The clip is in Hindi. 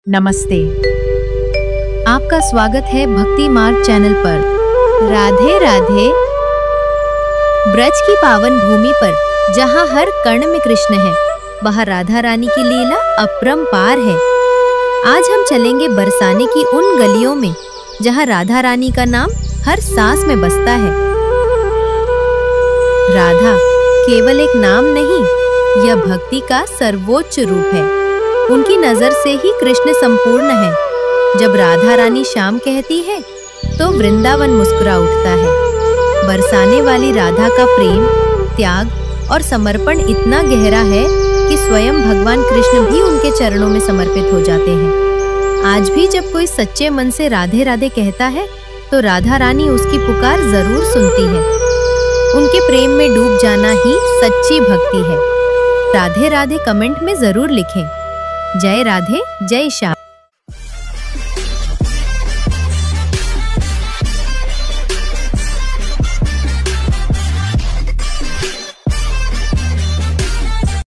नमस्ते। आपका स्वागत है भक्ति मार्ग चैनल पर। राधे राधे। ब्रज की पावन भूमि पर जहाँ हर कण में कृष्ण है, वहाँ राधा रानी की लीला अपरंपार है। आज हम चलेंगे बरसाने की उन गलियों में जहाँ राधा रानी का नाम हर सांस में बसता है। राधा केवल एक नाम नहीं, यह भक्ति का सर्वोच्च रूप है। उनकी नजर से ही कृष्ण संपूर्ण है। जब राधा रानी श्याम कहती है तो वृंदावन मुस्कुरा उठता है। बरसाने वाली राधा का प्रेम, त्याग और समर्पण इतना गहरा है कि स्वयं भगवान कृष्ण भी उनके चरणों में समर्पित हो जाते हैं। आज भी जब कोई सच्चे मन से राधे राधे कहता है तो राधा रानी उसकी पुकार जरूर सुनती है। उनके प्रेम में डूब जाना ही सच्ची भक्ति है। राधे राधे कमेंट में जरूर लिखें। जय राधे, जय श्याम।